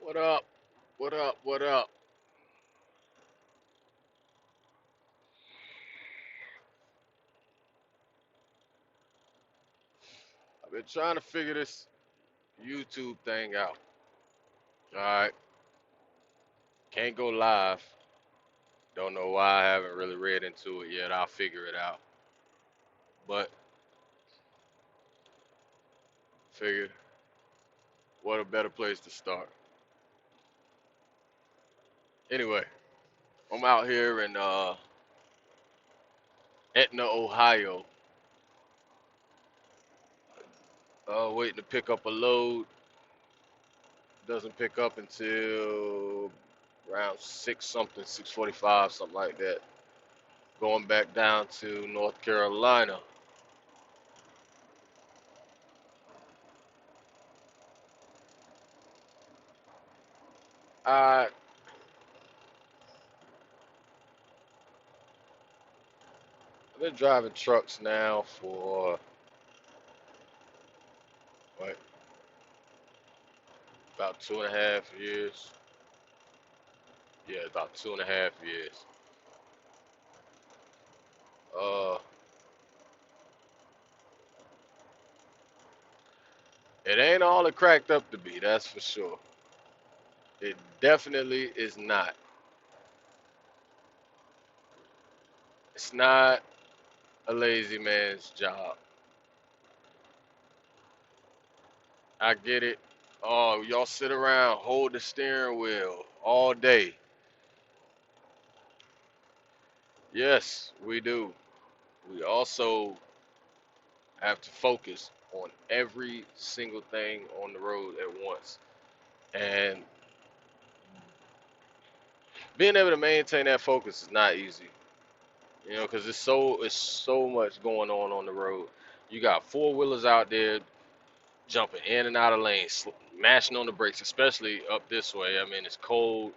What up? What up? What up? I've been trying to figure this YouTube thing out. All right, can't go live. Don't know why. I haven't really read into it yet. I'll figure it out. But figured, what a better place to start. Anyway, I'm out here in Etna, Ohio, waiting to pick up a load. Doesn't pick up until around six something, 6:45, something like that. Going back down to North Carolina. I I've been driving trucks now for what, about 2.5 years. Yeah, about 2.5 years. Uh, it ain't all it cracked up to be, that's for sure. It definitely is not. It's not a lazy man's job. I get it. Oh, y'all sit around, hold the steering wheel all day. Yes, we do. We also have to focus on every single thing on the road at once. And being able to maintain that focus is not easy, because it's so much going on the road. You got four wheelers out there jumping in and out of lanes, mashing on the brakes, especially up this way. I mean, it's cold.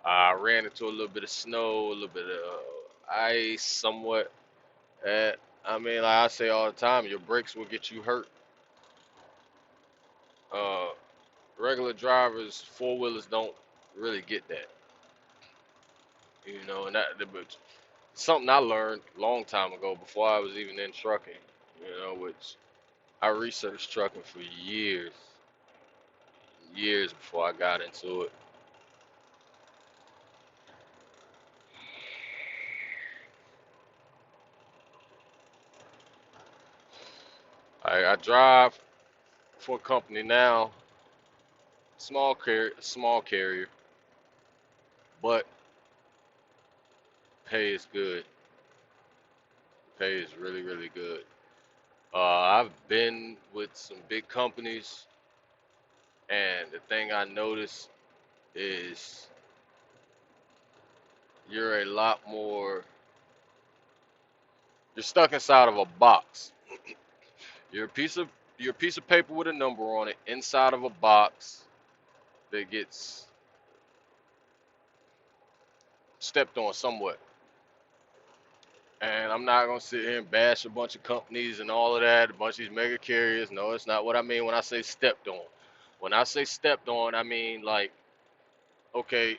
I ran into a little bit of snow, a little bit of ice, somewhat. And I mean, like I say all the time, your brakes will get you hurt. Uh, Regular drivers, four wheelers don't really get that, and but something I learned a long time ago before I was even in trucking, which I researched trucking for years, years before I got into it. I drive for a company now, small carrier, but pay is good. Pay is really, really good. I've been with some big companies, and the thing I noticed is you're a lot more. You're stuck inside of a box. You're a piece of you're a piece of paper with a number on it inside of a box that gets stepped on somewhat. And I'm not gonna sit here and bash a bunch of companies and all of that, a bunch of these mega carriers. No, it's not what I mean when I say stepped on. When I say stepped on, I mean like, okay,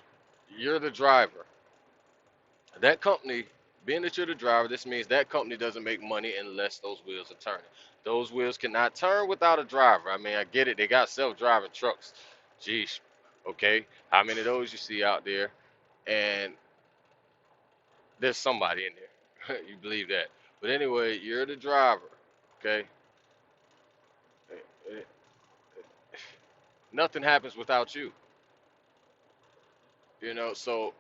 you're the driver. That company, being that you're the driver, this means that company doesn't make money unless those wheels are turning. Those wheels cannot turn without a driver. I mean, I get it. They got self-driving trucks. Geez, okay. How many of those you see out there? And there's somebody in there. You believe that. But anyway, you're the driver. Okay. Eh, eh, Nothing happens without you. So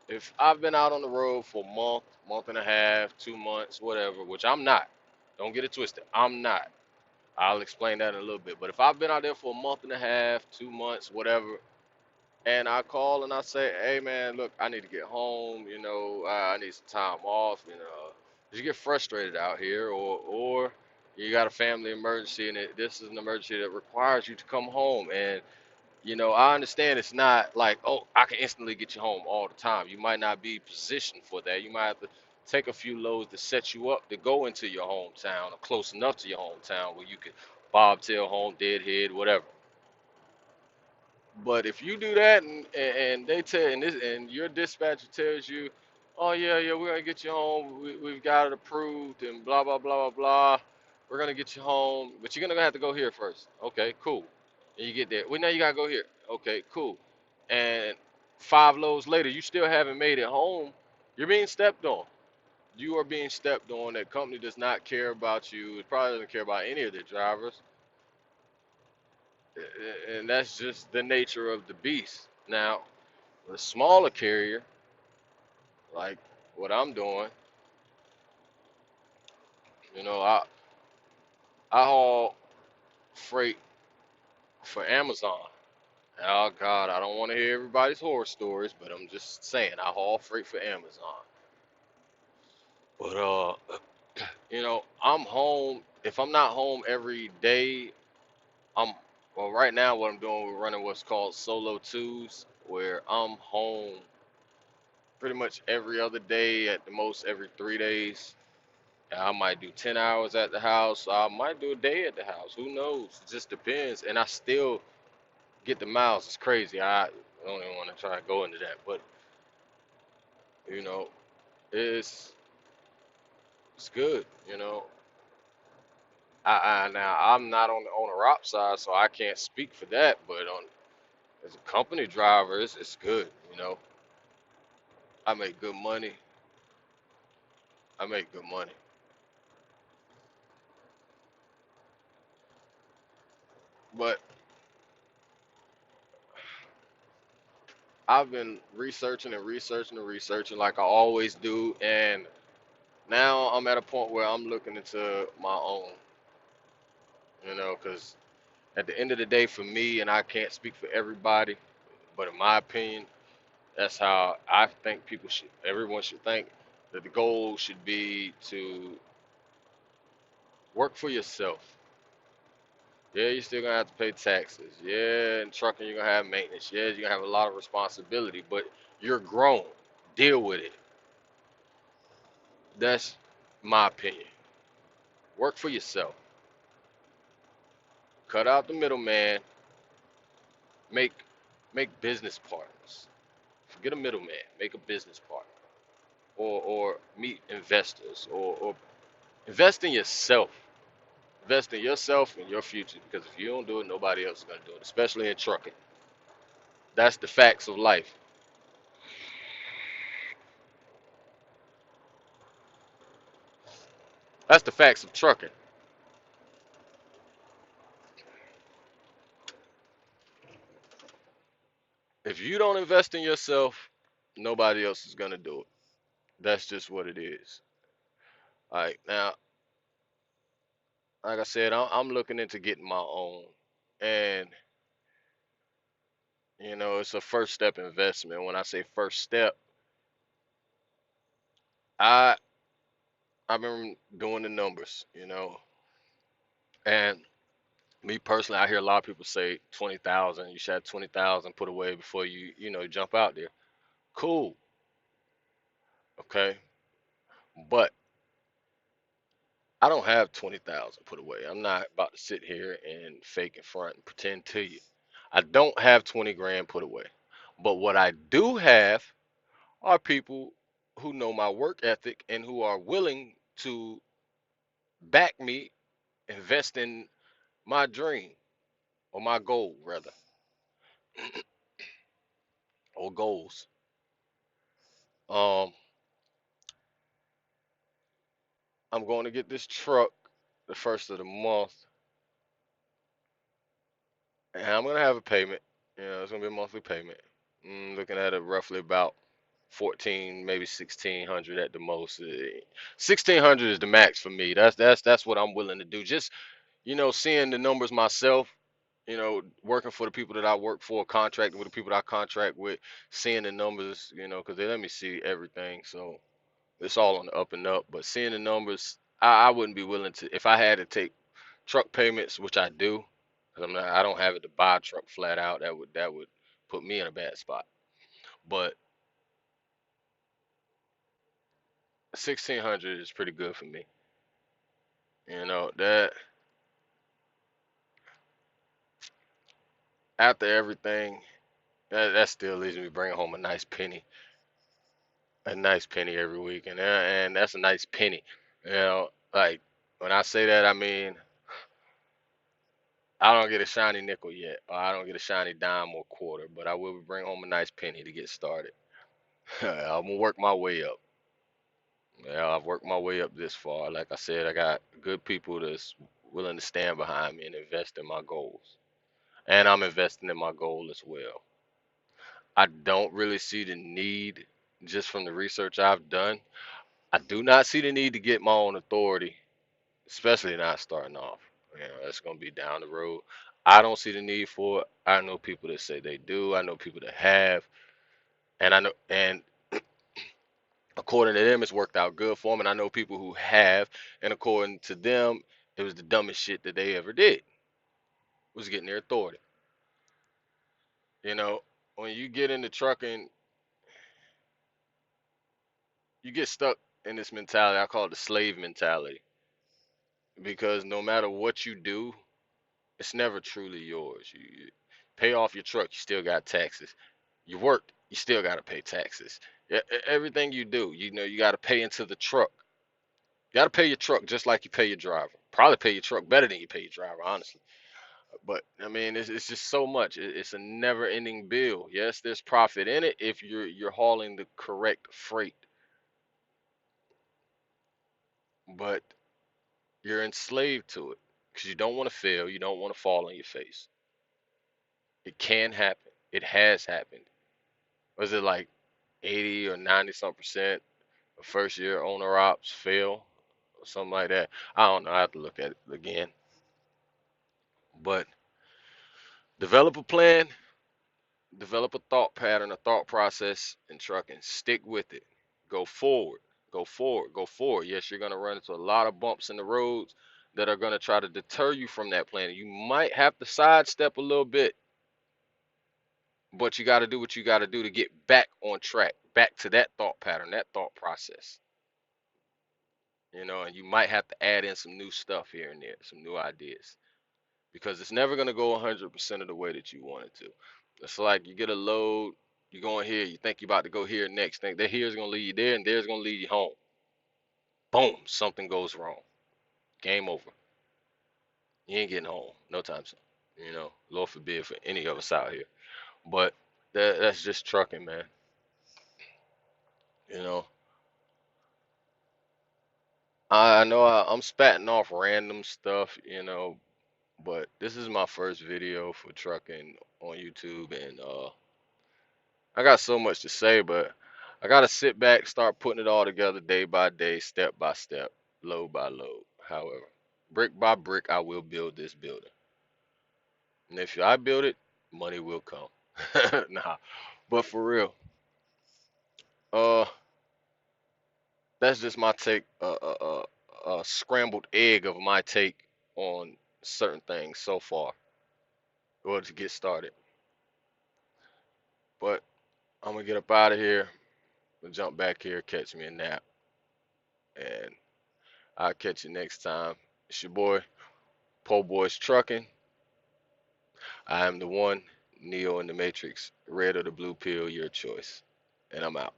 if I've been out on the road for a month, month and a half, 2 months, whatever, which I'm not. Don't get it twisted. I'm not. I'll explain that in a little bit. But if I've been out there for a month and a half, 2 months, whatever, and I call and I say, hey man, look, I need to get home, I need some time off, 'cause you get frustrated out here, or you got a family emergency and this is an emergency that requires you to come home. And I understand it's not like, oh, I can instantly get you home all the time. You might not be positioned for that. You might have to take a few loads to set you up to go into your hometown or close enough to your hometown where you could bobtail home, deadhead, whatever. But if you do that and they tell and this and your dispatcher tells you, oh yeah, we're gonna get you home. We've got it approved and blah blah blah blah blah. We're gonna get you home, but you're gonna have to go here first. Okay, cool. And you get there. Well, now you gotta go here. Okay, cool. And 5 loads later, you still haven't made it home. You're being stepped on. You are being stepped on. That company does not care about you. It probably doesn't care about any of their drivers. And that's just the nature of the beast. Now, the smaller carrier, like what I'm doing, I haul freight for Amazon. Oh God, I don't want to hear everybody's horror stories, but I'm just saying I haul freight for Amazon. But I'm home. If I'm not home every day, I'm well. Right now, what I'm doing, we're running what's called solo twos, where I'm home pretty much every other day, at the most every 3 days. I might do 10 hours at the house. I might do a day at the house. Who knows? It just depends. And I still get the miles. It's crazy. I don't even want to try to go into that. But, you know, it's it's good. Now I'm not on the owner op side, so I can't speak for that. But on as a company driver, it's good. I make good money. I make good money. But I've been researching and researching and researching like I always do, and now I'm at a point where I'm looking into my own, because at the end of the day, for me, and I can't speak for everybody, but in my opinion, that's how I think everyone should think that the goal should be to work for yourself. Yeah, you're still gonna have to pay taxes. Yeah, in trucking, you're gonna have maintenance. Yeah, you're gonna have a lot of responsibility, but you're grown. Deal with it. That's my opinion. Work for yourself. Cut out the middleman. Make make business partners. Forget a middleman. Make a business partner, or meet investors, or invest in yourself. Invest in yourself and your future, because if you don't do it, nobody else is gonna do it. Especially in trucking. That's the facts of life. That's the facts of trucking. If you don't invest in yourself, nobody else is gonna do it. That's just what it is. All right, now, like I said, I'm looking into getting my own, and it's a first step investment. When I say first step, I I've been doing the numbers, and me personally, I hear a lot of people say 20,000. You should have 20,000 put away before you jump out there. Cool, okay, but I don't have 20,000 put away. I'm not about to sit here and fake in front and pretend to you. I don't have 20 grand put away. But what I do have are people who know my work ethic and who are willing to back me, invest in my dream, or my goal rather, or goals. Um, I'm going to get this truck the first of the month, and I'm gonna have a payment. It's gonna be a monthly payment. Looking at it roughly about 14, maybe 1600 at the most. 1600 is the max for me. That's what I'm willing to do. Just seeing the numbers myself. Working for the people that I work for, contracting with the people that I contract with, seeing the numbers. Because they let me see everything, so it's all on the up and up. But seeing the numbers, I wouldn't be willing to if I had to take truck payments, which I do. 'Cause I don't have it to buy a truck flat out. That would put me in a bad spot. But 1600 is pretty good for me. That after everything. That still leaves me bringing home a nice penny every week, and that's a nice penny. You know, like when I say that, I mean I don't get a shiny nickel yet, or I don't get a shiny dime or quarter, but I will bring home a nice penny to get started. I'm gonna work my way up. Yeah, I've worked my way up this far. Like I said, I got good people that's willing to stand behind me and invest in my goals. And I'm investing in my goal as well. I don't really see the need, just from the research I've done, I do not see the need to get my own authority, especially not starting off. You know, that's going to be down the road. I don't see the need for it. I know people that say they do. I know people that have, and according to them, it's worked out good for them. And I know people who have, and according to them, it was the dumbest shit that they ever did, was getting their authority. You know, when you get into trucking, you get stuck in this mentality. I call it the slave mentality, because no matter what you do, it's never truly yours. You pay off your truck, you still got taxes. You work, you still got to pay taxes. Everything you do, you know, you got to pay into the truck. You got to pay your truck just like you pay your driver. Probably pay your truck better than you pay your driver, honestly. But I mean, it's just so much. It's a never-ending bill. Yes, there's profit in it if you're hauling the correct freight, but you're enslaved to it because you don't want to fail. You don't want to fall on your face. It can happen. It has happened. Was it like 80 or 90 some percent of first year owner ops fail or something like that? I don't know. I have to look at it again. But develop a plan, develop a thought pattern, a thought process in trucking. Stick with it. Go forward. Go forward. Go forward. Yes, you're going to run into a lot of bumps in the roads that are going to try to deter you from that plan. You might have to sidestep a little bit, but you got to do what you got to do to get back on track, back to that thought pattern, that thought process. You know, and you might have to add in some new stuff here and there, some new ideas, because it's never going to go 100% of the way that you want it to. It's like you get a load, you going here, you think you're about to go here next, think that here's going to lead you there, and there's going to lead you home. Boom, something goes wrong. Game over. You ain't getting home no time soon. You know, Lord forbid for any of us out here. But that's just trucking, man. You know, I know I'm spatting off random stuff, you know, but this is my first video for trucking on YouTube, and I got so much to say, but I gotta sit back, start putting it all together day by day, step by step, load by load. However, brick by brick, I will build this building, and if I build it, money will come. Nah, but for real, uh, that's just my take, scrambled egg of my take on certain things so far, or to get started. But I'm gonna get up out of here, and jump back here, catch me a nap, and I'll catch you next time. It's your boy, Po Boys Trucking. I am the one, Neo in the Matrix, red or the blue pill, your choice. And I'm out.